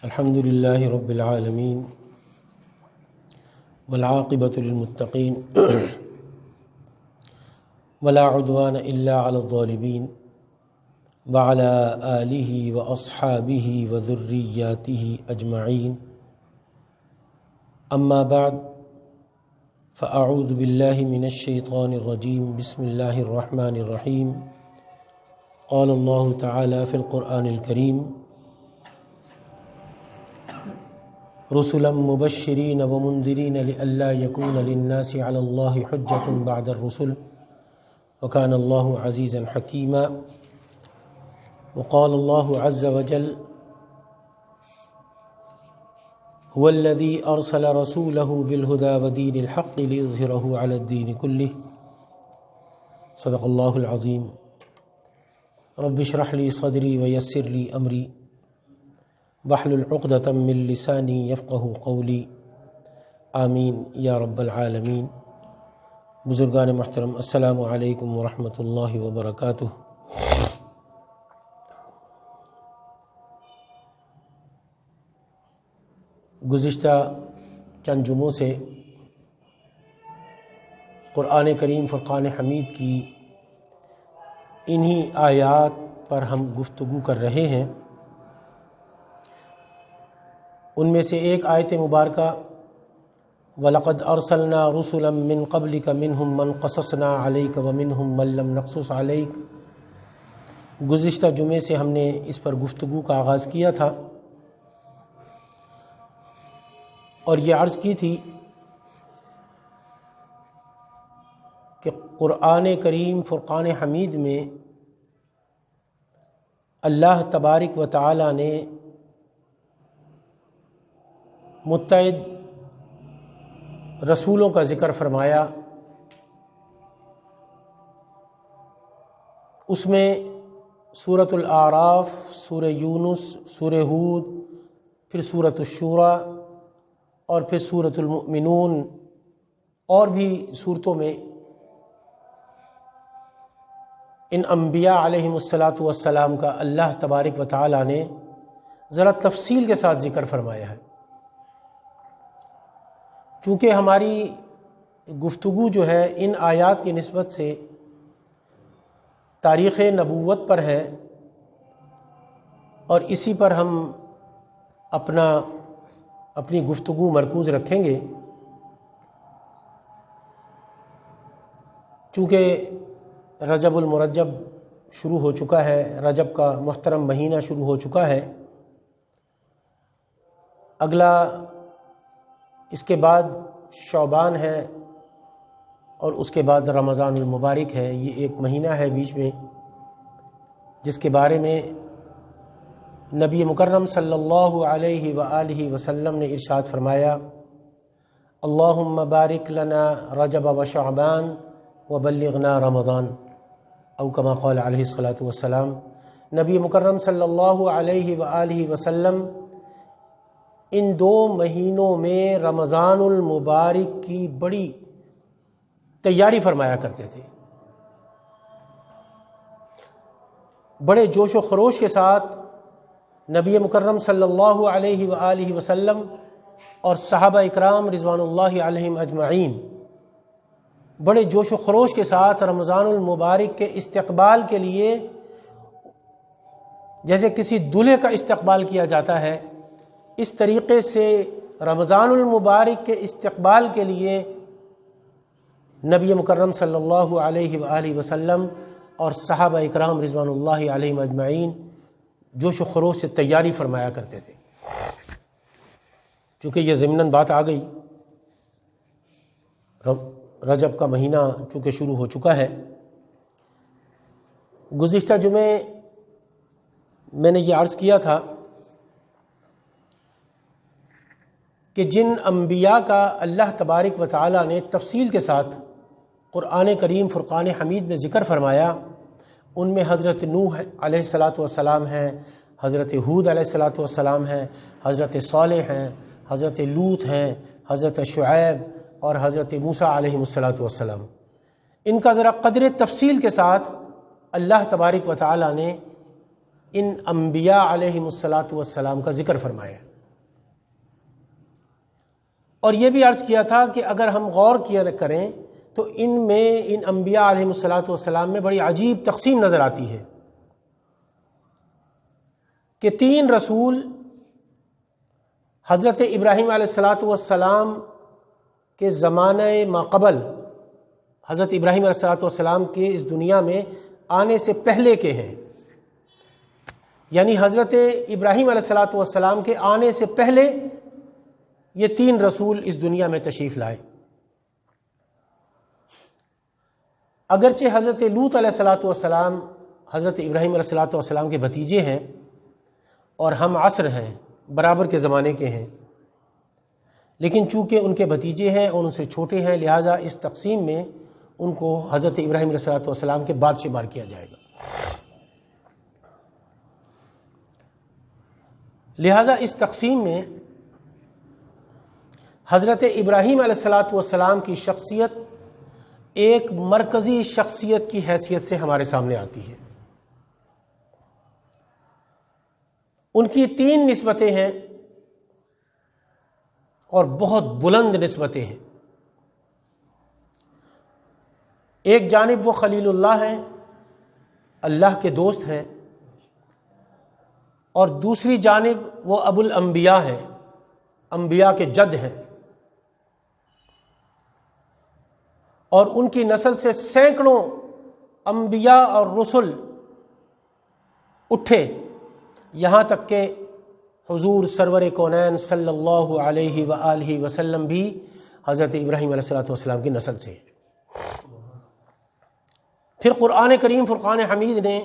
الحمد لله رب العالمين والعاقبة للمتقين ولا عدوان إلا على الظالمين وعلى آله وأصحابه وذرياته أجمعين. أما بعد فأعوذ بالله من الشيطان الرجيم. بسم الله الرحمن الرحيم. قال الله تعالى في القرآن الكريم: رسلا مبشرين ومنذرين لئلا يكون للناس على الله حجة بعد الرسل وكان الله عزيزا حكيما. وقال الله عز وجل: هو الذي أرسل رسوله بالهدى ودين الحق ليظهره على الدين كله. صدق الله العظيم. رب اشرح لي صدري ويسر لي أمري واحلل عقدة من لساني يفقهوا قولي. آمین یا رب العالمین. بزرگان محترم، السلام علیکم ورحمۃ اللہ وبرکاتہ. گزشتہ چند جمعوں سے قرآن کریم فرقان حمید کی انہی آیات پر ہم گفتگو کر رہے ہیں. ان میں سے ایک آیت مبارکہ وَلَقَدْ أَرْسَلْنَا رُسُلًا مِّن قَبْلِكَ مِنْهُمْ مَنْ قَصَصْنَا عَلَيْكَ وَمِنْهُمْ مَنْ لَمْ نَقْصُصْ عَلَيْكَ. گزشتہ جمعے سے ہم نے اس پر گفتگو کا آغاز کیا تھا اور یہ عرض کی تھی کہ قرآن کریم فرقان حمید میں اللہ تبارک و تعالی نے متعدد رسولوں کا ذکر فرمایا. اس میں سورۃ الاعراف، سورہ یونس، سورہ ہود، پھر سورۃ الشورى اور پھر سورۃ المؤمنون اور بھی صورتوں میں ان انبیاء علیہم الصلاۃ والسلام کا اللہ تبارک و تعالی نے ذرا تفصیل کے ساتھ ذکر فرمایا ہے. چونکہ ہماری گفتگو جو ہے ان آیات کی نسبت سے تاریخ نبوت پر ہے اور اسی پر ہم اپنی گفتگو مرکوز رکھیں گے. چونکہ رجب المرجب شروع ہو چکا ہے، رجب کا محترم مہینہ شروع ہو چکا ہے. اگلا اس کے بعد شعبان ہے اور اس کے بعد رمضان المبارک ہے. یہ ایک مہینہ ہے بیچ میں جس کے بارے میں نبی مکرم صلی اللہ علیہ وآلہ وسلم نے ارشاد فرمایا: اللہم بارک لنا رجب و شعبان وبلغنا رمضان، او کما قال علیہ الصلاۃ والسلام. نبی مکرم صلی اللہ علیہ وآلہ وسلم ان دو مہینوں میں رمضان المبارک کی بڑی تیاری فرمایا کرتے تھے. بڑے جوش و خروش کے ساتھ نبی مکرم صلی اللہ علیہ وآلہ وسلم اور صحابہ اکرام رضوان اللہ علیہم اجمعین بڑے جوش و خروش کے ساتھ رمضان المبارک کے استقبال کے لیے، جیسے کسی دولہے کا استقبال کیا جاتا ہے، اس طریقے سے رمضان المبارک کے استقبال کے لیے نبی مکرم صلی اللہ علیہ وآلہ وسلم اور صحابہ اکرام رضوان اللہ علیہم اجمعین جوش و خروش سے تیاری فرمایا کرتے تھے. چونکہ یہ ضمناً بات آ گئی، رجب کا مہینہ چونکہ شروع ہو چکا ہے. گزشتہ جمعے میں نے یہ عرض کیا تھا کہ جن انبیاء کا اللہ تبارک و تعالی نے تفصیل کے ساتھ قرآن کریم فرقان حمید میں ذکر فرمایا، ان میں حضرت نوح علیہ الصلاۃ والسلام ہیں، حضرت ہود علیہ الصلاۃ والسلام ہیں، حضرت صالح ہیں، حضرت لوط ہیں، حضرت شعیب اور حضرت موسیٰ علیہ الصلاۃ والسلام. ان کا ذرا قدر تفصیل کے ساتھ اللہ تبارک و تعالی نے ان انبیاء علیہم الصلاۃ والسلام کا ذکر فرمایا. اور یہ بھی عرض کیا تھا کہ اگر ہم غور کیا کریں تو ان میں ان انبیاء علیہم الصلاۃ والسلام میں بڑی عجیب تقسیم نظر آتی ہے کہ 3 رسول حضرت ابراہیم علیہ الصلاۃ والسلام کے زمانہ ماقبل، حضرت ابراہیم علیہ الصلاۃ والسلام کے اس دنیا میں آنے سے پہلے کے ہیں، یعنی حضرت ابراہیم علیہ الصلاۃ والسلام کے آنے سے پہلے یہ 3 رسول اس دنیا میں تشریف لائے۔ اگرچہ حضرت لوط علیہ الصلاۃ والسلام حضرت ابراہیم علیہ الصلاۃ والسلام کے بھتیجے ہیں اور ہم عصر ہیں، برابر کے زمانے کے ہیں، لیکن چونکہ ان کے بھتیجے ہیں اور ان سے چھوٹے ہیں، لہٰذا اس تقسیم میں ان کو حضرت ابراہیم علیہ الصلاۃ والسلام کے بعد شمار کیا جائے گا۔ لہٰذا اس تقسیم میں حضرت ابراہیم علیہ الصلاۃ والسلام کی شخصیت ایک مرکزی شخصیت کی حیثیت سے ہمارے سامنے آتی ہے۔ ان کی 3 نسبتیں ہیں اور بہت بلند نسبتیں ہیں۔ ایک جانب وہ خلیل اللہ ہیں، اللہ کے دوست ہیں، اور دوسری جانب وہ ابو الانبیاء ہیں، انبیاء کے جد ہیں، اور ان کی نسل سے سینکڑوں انبیاء اور رسل اٹھے، یہاں تک کہ حضور سرور کونین صلی اللہ علیہ وآلہ وسلم بھی حضرت ابراہیم علیہ الصلاۃ والسلام کی نسل سے ہیں۔ پھر قرآن کریم فرقان حمید نے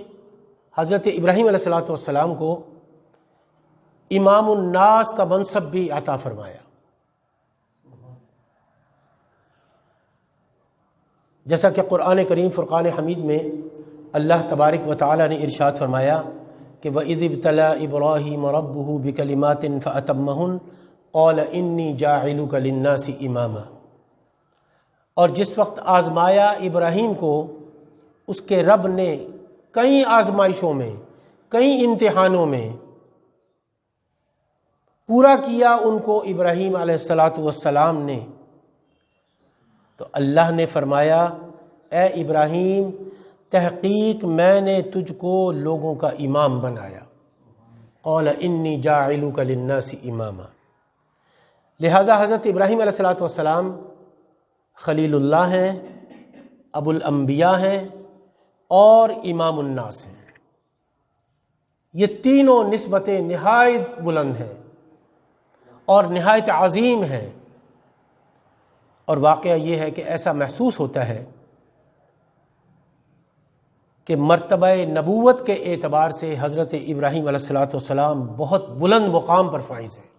حضرت ابراہیم علیہ الصلاۃ والسلام کو امام الناس کا منصب بھی عطا فرمایا، جیسا کہ قرآن کریم فرقان حمید میں اللہ تبارک و تعالی نے ارشاد فرمایا کہ وَإِذِ ابْتَلَىٰ إِبْرَاهِيمَ رَبُّهُ بِكَلِمَاتٍ فَأَتَمَّهُنَّ قَالَ إِنِّي جَاعِلُكَ لِلنَّاسِ إِمَامًا، اور جس وقت آزمایا ابراہیم کو اس کے رب نے کئی آزمائشوں میں، کئی امتحانوں میں پورا کیا ان کو ابراہیم علیہ الصلاۃ والسلام نے، تو اللہ نے فرمایا اے ابراہیم تحقیق میں نے تجھ کو لوگوں کا امام بنایا، قال انی جاعلک للناس اماما۔ لہٰذا حضرت ابراہیم علیہ الصلاۃ والسلام خلیل اللہ ہیں، ابو الانبیاء ہیں اور امام الناس ہیں۔ یہ تینوں نسبتیں نہایت بلند ہیں اور نہایت عظیم ہیں، اور واقعہ یہ ہے کہ ایسا محسوس ہوتا ہے کہ مرتبہ نبوت کے اعتبار سے حضرت ابراہیم علیہ الصلاۃ والسلام بہت بلند مقام پر فائز ہیں۔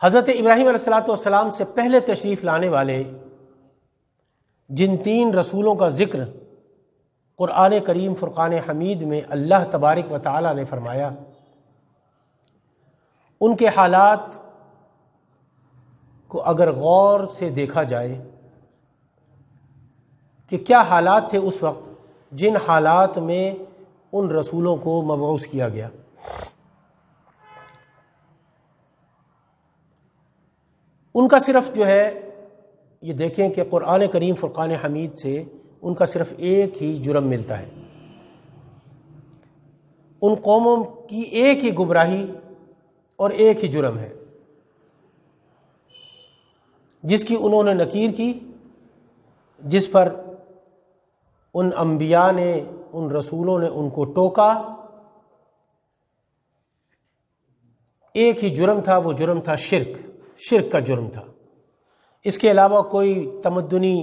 حضرت ابراہیم علیہ الصلاۃ والسلام سے پہلے تشریف لانے والے جن 3 رسولوں کا ذکر قرآن کریم فرقان حمید میں اللہ تبارک و تعالی نے فرمایا، ان کے حالات کو اگر غور سے دیکھا جائے کہ کیا حالات تھے اس وقت جن حالات میں ان رسولوں کو مبعوث کیا گیا، ان کا صرف جو ہے یہ دیکھیں کہ قرآن کریم فرقان حمید سے ان کا صرف ایک ہی جرم ملتا ہے، ان قوموں کی ایک ہی گمراہی اور ایک ہی جرم ہے جس کی انہوں نے نکیر کی، جس پر ان انبیاء نے، ان رسولوں نے ان کو ٹوکا۔ ایک ہی جرم تھا، وہ جرم تھا شرک کا جرم تھا۔ اس کے علاوہ کوئی تمدنی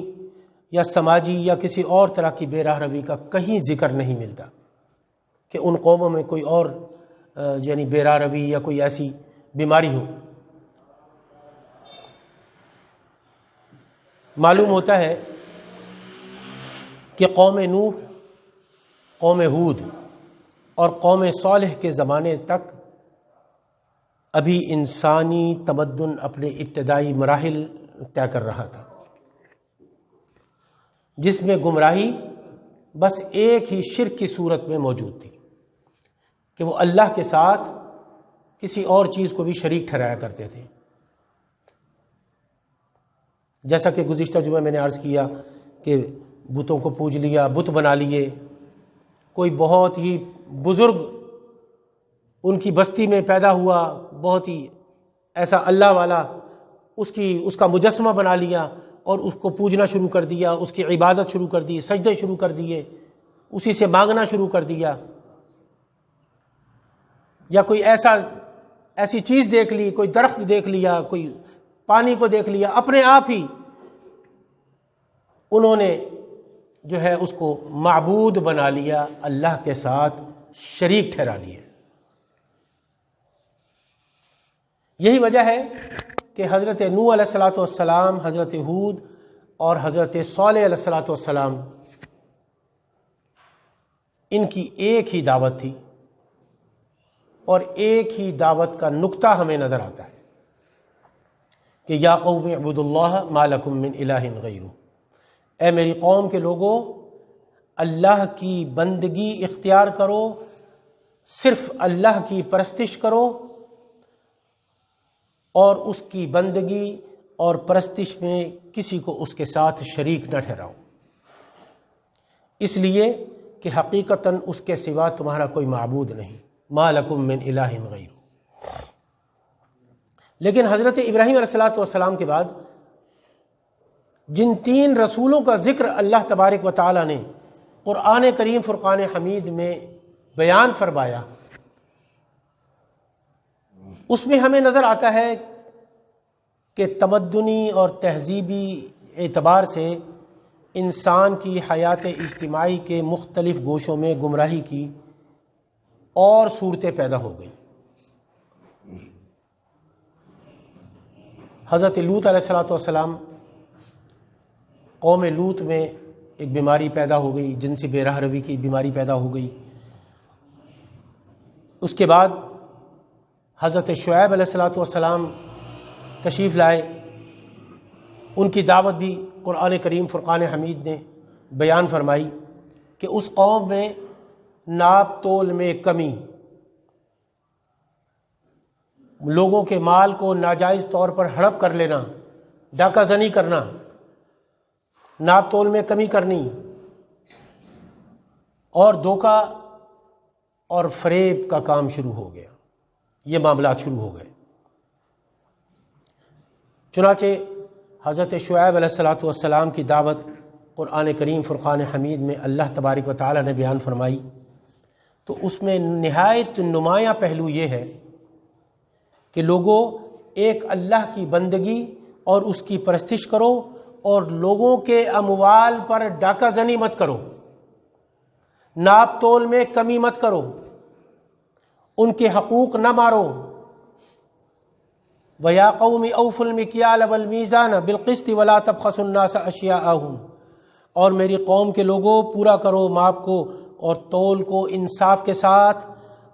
یا سماجی یا کسی اور طرح کی بے راہ روی کا کہیں ذکر نہیں ملتا کہ ان قوموں میں کوئی اور یعنی بے راہ روی یا کوئی ایسی بیماری ہو۔ معلوم ہوتا ہے کہ قوم نوح، قوم ہود اور قوم صالح کے زمانے تک ابھی انسانی تمدن اپنے ابتدائی مراحل طے کر رہا تھا، جس میں گمراہی بس ایک ہی شرک کی صورت میں موجود تھی کہ وہ اللہ کے ساتھ کسی اور چیز کو بھی شریک ٹھہرایا کرتے تھے. جیسا کہ گزشتہ جمعہ میں نے عرض کیا کہ بتوں کو پوج لیا، بت بنا لیے. کوئی بہت ہی بزرگ ان کی بستی میں پیدا ہوا، بہت ہی ایسا اللہ والا، اس کا مجسمہ بنا لیا اور اس کو پوجنا شروع کر دیا، اس کی عبادت شروع کر دی، سجدے شروع کر دیے، اسی سے مانگنا شروع کر دیا. یا کوئی ایسی چیز دیکھ لی، کوئی درخت دیکھ لیا، کوئی پانی کو دیکھ لیا، اپنے آپ ہی انہوں نے جو ہے اس کو معبود بنا لیا، اللہ کے ساتھ شریک ٹھہرا لیے. یہی وجہ ہے کہ حضرت نوح علیہ الصلوۃ والسلام، حضرت ہود اور حضرت صالح علیہ الصلوۃ والسلام، ان کی ایک ہی دعوت تھی اور ایک ہی دعوت کا نقطہ ہمیں نظر آتا ہے کہ یا قوم اعبدوا اللہ ما لکم من الہ غیرہ. اے میری قوم کے لوگوں، اللہ کی بندگی اختیار کرو، صرف اللہ کی پرستش کرو اور اس کی بندگی اور پرستش میں کسی کو اس کے ساتھ شریک نہ ٹھہراؤ، اس لیے کہ حقیقتاً اس کے سوا تمہارا کوئی معبود نہیں. ما لکم من الہ غیر. لیکن حضرت ابراہیم علیہ الصلوۃ والسلام کے بعد جن 3 رسولوں کا ذکر اللہ تبارک و تعالی نے قرآن کریم فرقان حمید میں بیان فرمایا، اس میں ہمیں نظر آتا ہے کہ تمدنی اور تہذیبی اعتبار سے انسان کی حیات اجتماعی کے مختلف گوشوں میں گمراہی کی اور صورتیں پیدا ہو گئیں. حضرت لوط علیہ الصلوۃ والسلام، قوم لوط میں ایک بیماری پیدا ہو گئی، جنسی بے راہ روی کی بیماری پیدا ہو گئی. اس کے بعد حضرت شعیب علیہ الصلوۃ والسلام تشریف لائے. ان کی دعوت بھی قرآن کریم فرقان حمید نے بیان فرمائی کہ اس قوم میں ناپ تول میں کمی، لوگوں کے مال کو ناجائز طور پر ہڑپ کر لینا، ڈاکہ زنی کرنا، ناپ تول میں کمی کرنی اور دھوکہ اور فریب کا کام شروع ہو گیا. یہ معاملات شروع ہو گئے. چنانچہ حضرت شعیب علیہ الصلوۃ والسلام کی دعوت قرآن کریم فرقان حمید میں اللہ تبارک و تعالی نے بیان فرمائی، تو اس میں نہایت نمایاں پہلو یہ ہے کہ لوگوں، ایک اللہ کی بندگی اور اس کی پرستش کرو اور لوگوں کے اموال پر ڈاکہ زنی مت کرو، ناپ تول میں کمی مت کرو، ان کے حقوق نہ مارو. وَيَا قَوْمِ أَوْفُوا الْمِكْيَالَ وَالْمِيزَانَ بِالْقِسْطِ وَلَا تَبْخَسُوا النَّاسَ أَشْيَاءَهُمْ. اور میری قوم کے لوگوں، پورا کرو ماپ کو اور تول کو انصاف کے ساتھ،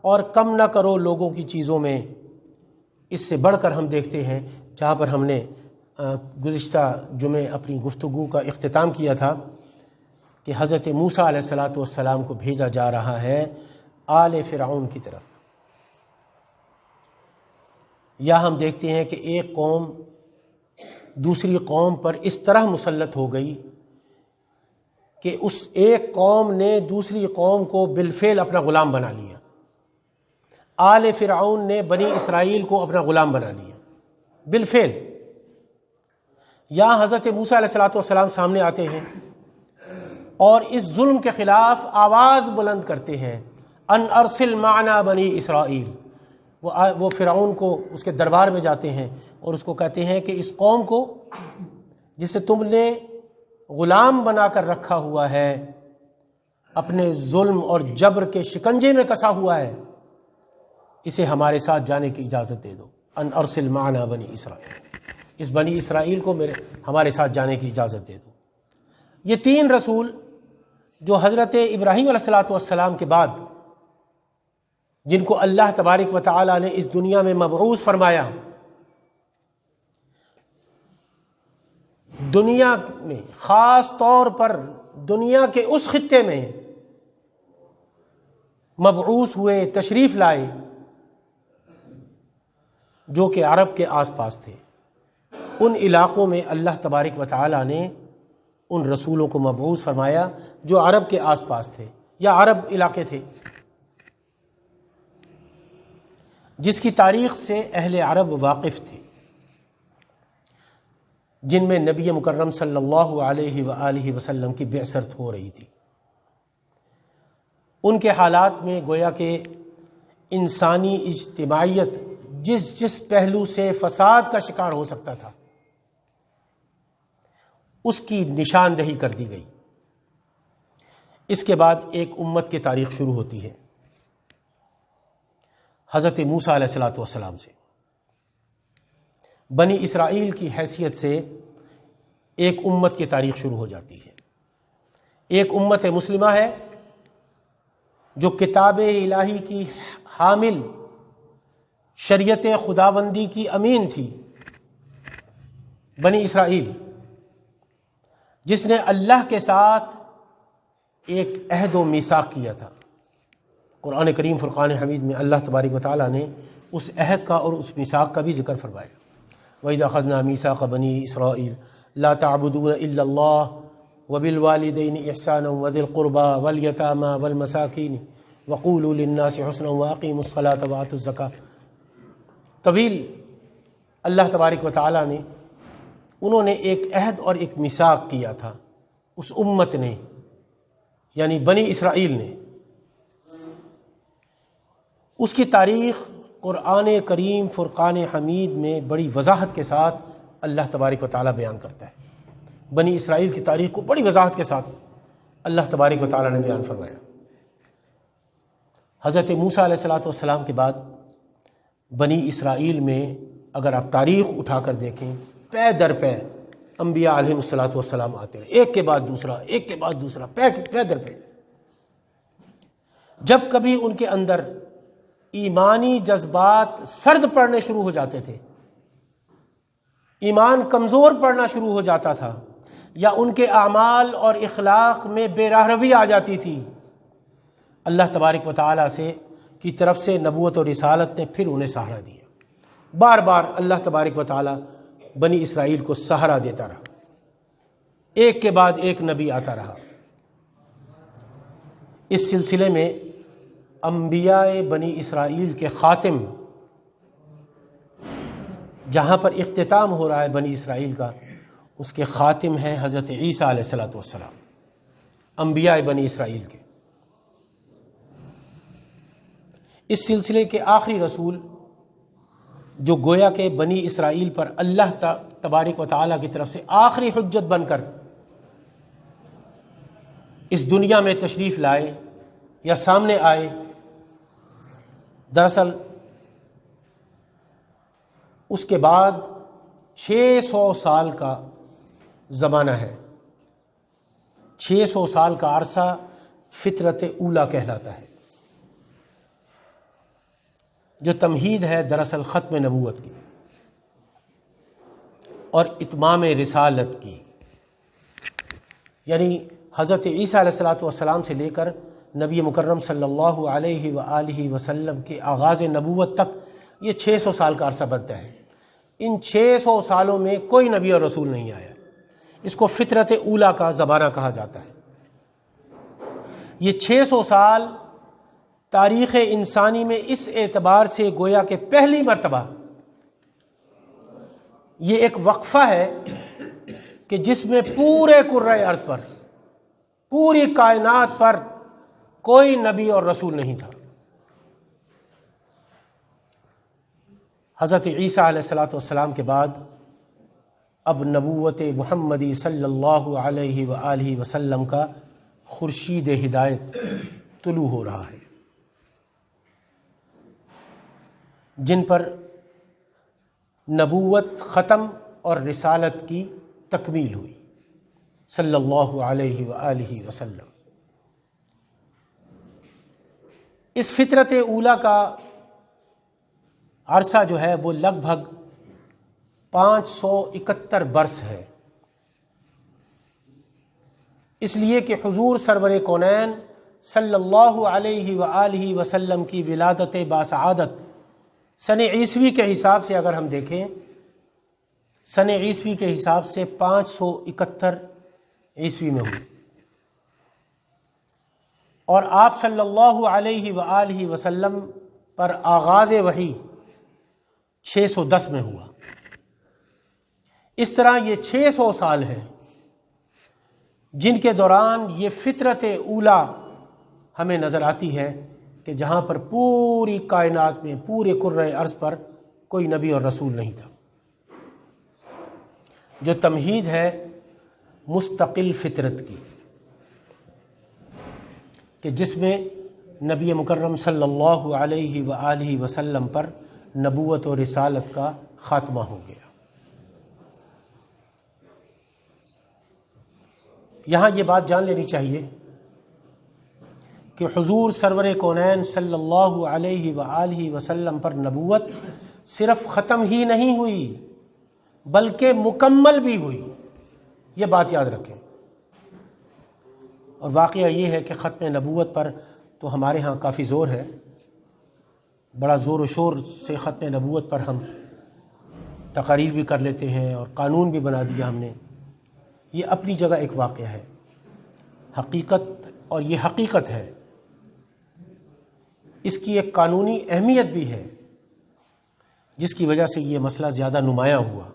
اور کم نہ کرو لوگوں کی چیزوں میں. اس سے بڑھ کر ہم دیکھتے ہیں، جہاں پر ہم نے گزشتہ جمعے اپنی گفتگو کا اختتام کیا تھا، کہ حضرت موسیٰ علیہ الصلوۃ والسلام کو بھیجا جا رہا ہے آل فرعون کی طرف. یا ہم دیکھتے ہیں کہ ایک قوم دوسری قوم پر اس طرح مسلط ہو گئی کہ اس ایک قوم نے دوسری قوم کو بالفعل اپنا غلام بنا لیا. آل فرعون نے بنی اسرائیل کو اپنا غلام بنا لیا بالفعل. یہاں حضرت موسیٰ علیہ الصلوۃ والسلام سامنے آتے ہیں اور اس ظلم کے خلاف آواز بلند کرتے ہیں، ان ارسل معنا بنی اسرائیل. وہ فرعون کو اس کے دربار میں جاتے ہیں اور اس کو کہتے ہیں کہ اس قوم کو جسے تم نے غلام بنا کر رکھا ہوا ہے، اپنے ظلم اور جبر کے شکنجے میں کسا ہوا ہے، اسے ہمارے ساتھ جانے کی اجازت دے دو. ان ارسل معنا بنی اسرائیل، اس بنی اسرائیل کو ہمارے ساتھ جانے کی اجازت دے دو. یہ 3 رسول جو حضرت ابراہیم علیہ الصلوۃ والسلام کے بعد، جن کو اللہ تبارک و تعالی نے اس دنیا میں مبعوث فرمایا، دنیا میں خاص طور پر دنیا کے اس خطے میں مبعوث ہوئے، تشریف لائے، جو کہ عرب کے آس پاس تھے، ان علاقوں میں اللہ تبارک و تعالیٰ نے ان رسولوں کو مبعوث فرمایا جو عرب کے آس پاس تھے یا عرب علاقے تھے، جس کی تاریخ سے اہل عرب واقف تھے، جن میں نبی مکرم صلی اللہ علیہ وآلہ وسلم کی بعثت ہو رہی تھی۔ ان کے حالات میں گویا کہ انسانی اجتماعیت جس پہلو سے فساد کا شکار ہو سکتا تھا اس کی نشاندہی کر دی گئی۔ اس کے بعد ایک امت کی تاریخ شروع ہوتی ہے حضرت موسیٰ علیہ الصلوۃ والسلام سے۔ بنی اسرائیل کی حیثیت سے ایک امت کی تاریخ شروع ہو جاتی ہے۔ ایک امت مسلمہ ہے جو کتاب الہی کی حامل، شریعت خداوندی کی امین تھی، بنی اسرائیل، جس نے اللہ کے ساتھ ایک عہد و میثاق کیا تھا۔ قرآن کریم فرقان حمید میں اللہ تبارک و تعالیٰ نے اس عہد کا اور اس میثاق کا بھی ذکر فرمایا۔ وَإِذَا أَخَذْنَا مِيثَاقَ بَنِي إِسْرَائِيلَ لَا تَعْبُدُونَ إِلَّا اللَّهَ وَبِالْوَالِدَيْنِ إِحْسَانًا وَذِي الْقُرْبَى وَالْيَتَامَى وَالْمَسَاكِينِ وَقُولُوا لِلنَّاسِ حُسْنًا وَأَقِيمُوا الصَّلَاةَ وَآتُوا الزَّكَاةَ۔ طویل اللہ تبارک و تعالیٰ نے، انہوں نے ایک عہد اور ایک میثاق کیا تھا اس امت نے، یعنی بنی اسرائیل نے۔ اس کی تاریخ قرآن کریم فرقان حمید میں بڑی وضاحت کے ساتھ اللہ تبارک و تعالیٰ بیان کرتا ہے۔ بنی اسرائیل کی تاریخ کو بڑی وضاحت کے ساتھ اللہ تبارک و تعالیٰ نے بیان فرمایا۔ حضرت موسیٰ علیہ الصلوۃ والسلام کے بعد بنی اسرائیل میں اگر آپ تاریخ اٹھا کر دیکھیں، پے در پے انبیاء علیہ الصلوۃ والسلام آتے رہے، ایک کے بعد دوسرا، ایک کے بعد دوسرا، پے در پے۔ جب کبھی ان کے اندر ایمانی جذبات سرد پڑنے شروع ہو جاتے تھے، ایمان کمزور پڑنا شروع ہو جاتا تھا، یا ان کے اعمال اور اخلاق میں بے راہ روی آ جاتی تھی، اللہ تبارک و تعالیٰ سے کی طرف سے نبوت اور رسالت نے پھر انہیں سہارا دیا۔ بار بار اللہ تبارک و تعالیٰ بنی اسرائیل کو سہارا دیتا رہا، ایک کے بعد ایک نبی آتا رہا۔ اس سلسلے میں انبیاء بنی اسرائیل کے خاتم، جہاں پر اختتام ہو رہا ہے بنی اسرائیل کا، اس کے خاتم ہیں حضرت عیسیٰ علیہ الصلوۃ والسلام، انبیاء بنی اسرائیل کے۔ اس سلسلے کے آخری رسول جو گویا کہ بنی اسرائیل پر اللہ تبارک و تعالیٰ کی طرف سے آخری حجت بن کر اس دنیا میں تشریف لائے یا سامنے آئے، دراصل اس کے بعد 600 سال کا زمانہ ہے۔ 600 سال کا عرصہ فطرت اولیٰ کہلاتا ہے، جو تمہید ہے دراصل ختم نبوت کی اور اتمام رسالت کی، یعنی حضرت عیسیٰ علیہ الصلوۃ والسلام سے لے کر نبی مکرم صلی اللہ علیہ وآلہ وسلم کے آغاز نبوت تک یہ 600 سال کا عرصہ بنتا ہے۔ ان 600 سالوں میں کوئی نبی اور رسول نہیں آیا، اس کو فطرت اولیٰ کا زمانہ کہا جاتا ہے۔ یہ 600 سال تاریخ انسانی میں اس اعتبار سے گویا کہ پہلی مرتبہ یہ ایک وقفہ ہے کہ جس میں پورے کرۂ ارض پر، پوری کائنات پر کوئی نبی اور رسول نہیں تھا۔ حضرت عیسیٰ علیہ الصلوۃ والسلام کے بعد اب نبوت محمدی صلی اللہ علیہ وآلہ وسلم کا خورشید ہدایت طلوع ہو رہا ہے، جن پر نبوت ختم اور رسالت کی تکمیل ہوئی صلی اللہ علیہ وآلہ وسلم۔ اس فطرت اولیٰ کا عرصہ جو ہے وہ لگ بھگ 571 برس ہے، اس لیے کہ حضور سرور کونین صلی اللہ علیہ وآلہ وسلم کی ولادت باسعادت سن عیسوی کے حساب سے اگر ہم دیکھیں، سن عیسوی کے حساب سے 571 عیسوی میں ہوئی، اور آپ صلی اللہ علیہ وآلہ وسلم پر آغاز وحی 610 میں ہوا۔ اس طرح یہ 600 سال ہیں جن کے دوران یہ فطرت اولا ہمیں نظر آتی ہے کہ جہاں پر پوری کائنات میں، پورے کرۂ ارض پر کوئی نبی اور رسول نہیں تھا، جو تمہید ہے مستقل فطرت کی، کہ جس میں نبی مکرم صلی اللہ علیہ وآلہ وسلم پر نبوت و رسالت کا خاتمہ ہو گیا۔ یہاں یہ بات جان لینی چاہیے کہ حضور سرور کونین صلی اللہ علیہ وآلہ وسلم پر نبوت صرف ختم ہی نہیں ہوئی بلکہ مکمل بھی ہوئی، یہ بات یاد رکھیں۔ اور واقعہ یہ ہے کہ ختم نبوت پر تو ہمارے ہاں کافی زور ہے، بڑا زور و شور سے ختم نبوت پر ہم تقاریر بھی کر لیتے ہیں اور قانون بھی بنا دیا ہم نے۔ یہ اپنی جگہ ایک واقعہ ہے، حقیقت، اور یہ حقیقت ہے، اس کی ایک قانونی اہمیت بھی ہے جس کی وجہ سے یہ مسئلہ زیادہ نمایاں ہوا۔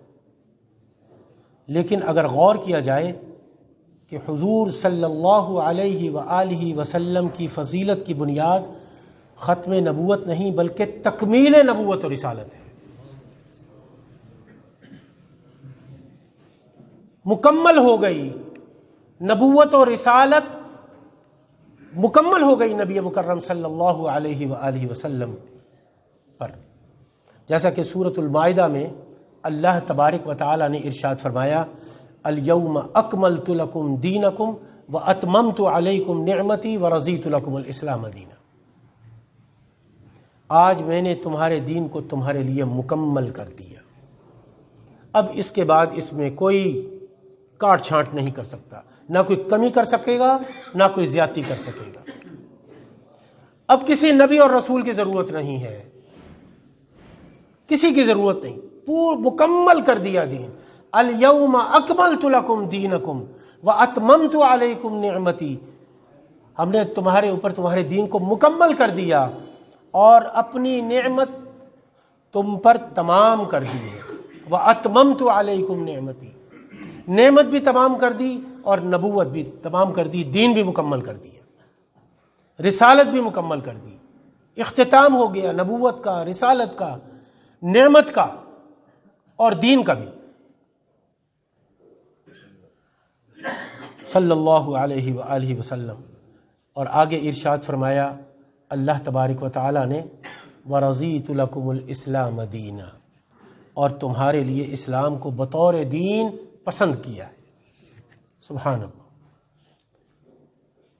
لیکن اگر غور کیا جائے کہ حضور صلی اللہ علیہ وآلہ وسلم کی فضیلت کی بنیاد ختم نبوت نہیں بلکہ تکمیل نبوت و رسالت ہے، مکمل ہو گئی نبوت و رسالت، مکمل ہو گئی نبی مکرم صلی اللہ علیہ وآلہ وسلم پر، جیسا کہ سورۃ المائدہ میں اللہ تبارک و تعالی نے ارشاد فرمایا، الیوم اکملت لکم دینکم واتممت علیکم نعمتی ورضیت لکم الاسلام دینا۔ آج میں نے تمہارے دین کو تمہارے لیے مکمل کر دیا، اب اس کے بعد اس میں کوئی کاٹ چھانٹ نہیں کر سکتا، نہ کوئی کمی کر سکے گا نہ کوئی زیادتی کر سکے گا۔ اب کسی نبی اور رسول کی ضرورت نہیں ہے، کسی کی ضرورت نہیں، مکمل کر دیا دین۔ الیوم اکملت لکم دینکم واتممت علیکم نعمتی، ہم نے تمہارے اوپر تمہارے دین کو مکمل کر دیا اور اپنی نعمت تم پر تمام کر دی ہے۔ واتممت علیکم نعمتی، نعمت بھی تمام کر دی اور نبوت بھی تمام کر دی، دین بھی مکمل کر دیا، رسالت بھی مکمل کر دی، اختتام ہو گیا نبوت کا، رسالت کا، نعمت کا اور دین کا بھی، صلی اللہ علیہ وآلہ وسلم۔ اور آگے ارشاد فرمایا اللہ تبارک و تعالی نے، وَرَضِيتُ لَكُمُ الْإِسْلَامَ دِينًا، اور تمہارے لیے اسلام کو بطور دین پسند کیا ہے۔ سبحان اللہ،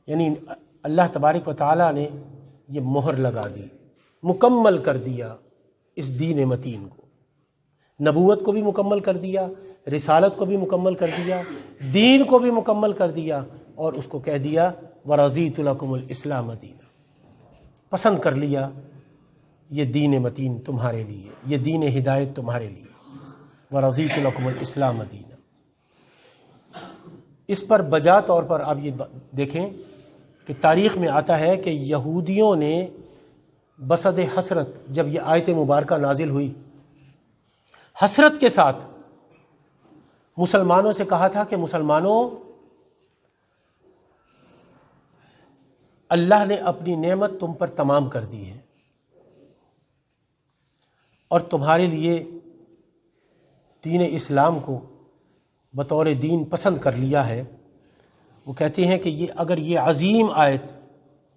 یعنی اللہ تبارک و تعالی نے یہ مہر لگا دی، مکمل کر دیا اس دین متین کو، نبوت کو بھی مکمل کر دیا، رسالت کو بھی مکمل کر دیا، دین کو بھی مکمل کر دیا، اور اس کو کہہ دیا وَرَضِيتُ لَكُمُ الْإِسْلَامَ دِينًا، پسند کر لیا یہ دین متین تمہارے لیے، یہ دین ہدایت تمہارے لیے، وَرَضِيتُ لَكُمُ الْإِسْلَامَ دِينًا۔ اس پر بجا طور پر آپ یہ دیکھیں کہ تاریخ میں آتا ہے کہ یہودیوں نے بصد حسرت، جب یہ آیت مبارکہ نازل ہوئی، حسرت کے ساتھ مسلمانوں سے کہا تھا کہ مسلمانوں، اللہ نے اپنی نعمت تم پر تمام کر دی ہے اور تمہارے لیے دین اسلام کو بطور دین پسند کر لیا ہے۔ وہ کہتے ہیں کہ اگر یہ عظیم آیت،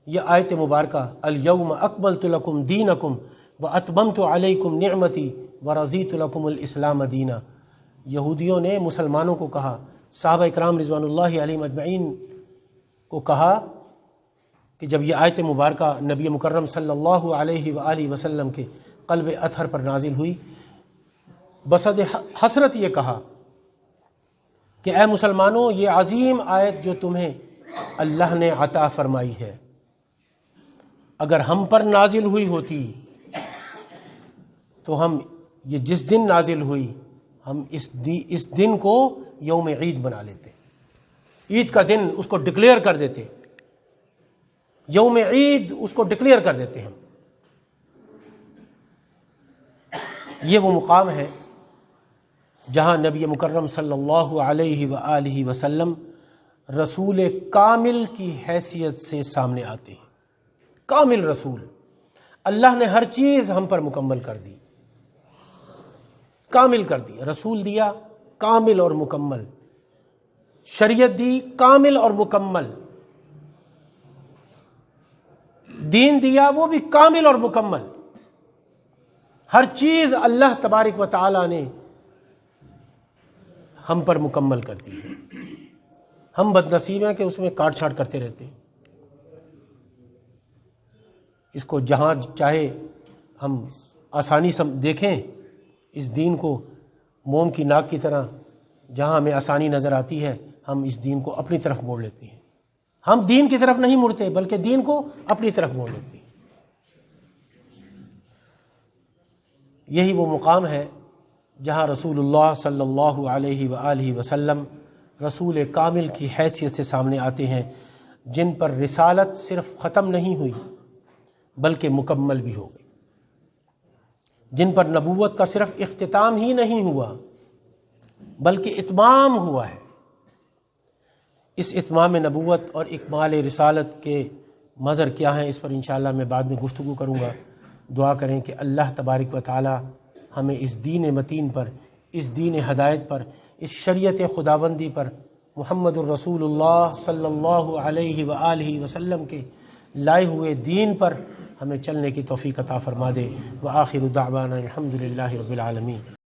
یہ آیت مبارکہ الیوم اکملت لکم دینکم واتممت علیکم نعمتی ورضیت لکم الاسلام دینا، یہودیوں نے مسلمانوں کو کہا، صحابہ اکرام رضوان اللہ علیہم اجمعین کو کہا کہ جب یہ آیت مبارکہ نبی مکرم صلی اللہ علیہ وآلہ وسلم کے قلب اطہر پر نازل ہوئی، بصد حسرت یہ کہا کہ اے مسلمانوں، یہ عظیم آیت جو تمہیں اللہ نے عطا فرمائی ہے، اگر ہم پر نازل ہوئی ہوتی تو ہم یہ جس دن نازل ہوئی ہم اس دن کو یوم عید بنا لیتے، عید کا دن اس کو ڈکلیئر کر دیتے، یوم عید اس کو ڈکلیئر کر دیتے ہم۔ یہ وہ مقام ہے جہاں نبی مکرم صلی اللہ علیہ وآلہ وسلم رسول کامل کی حیثیت سے سامنے آتے ہیں۔ کامل رسول، اللہ نے ہر چیز ہم پر مکمل کر دی، کامل کر دی، رسول دیا کامل اور مکمل، شریعت دی کامل اور مکمل، دین دیا وہ بھی کامل اور مکمل، ہر چیز اللہ تبارک و تعالی نے ہم پر مکمل کر دی ہے۔ ہم بد نصیب ہیں کہ اس میں کاٹ چھانٹ کرتے رہتے ہیں، اس کو جہاں چاہے ہم آسانی سے دیکھیں، اس دین کو موم کی ناک کی طرح جہاں ہمیں آسانی نظر آتی ہے ہم اس دین کو اپنی طرف موڑ لیتے ہیں۔ ہم دین کی طرف نہیں مڑتے بلکہ دین کو اپنی طرف موڑ لیتے ہیں۔ یہی وہ مقام ہے جہاں رسول اللہ صلی اللہ علیہ وآلہ وسلم رسول کامل کی حیثیت سے سامنے آتے ہیں، جن پر رسالت صرف ختم نہیں ہوئی بلکہ مکمل بھی ہو گئی، جن پر نبوت کا صرف اختتام ہی نہیں ہوا بلکہ اتمام ہوا ہے۔ اس اتمام نبوت اور اکمال رسالت کے مظہر کیا ہیں اس پر انشاءاللہ میں بعد میں گفتگو کروں گا۔ دعا کریں کہ اللہ تبارک و تعالی ہمیں اس دین متین پر، اس دین ہدایت پر، اس شریعت خداوندی پر، محمد الرسول اللہ صلی اللہ علیہ وآلہ وسلم کے لائے ہوئے دین پر ہمیں چلنے کی توفیق عطا فرما دے۔ وآخر دعوانا الحمد للہ رب العالمین۔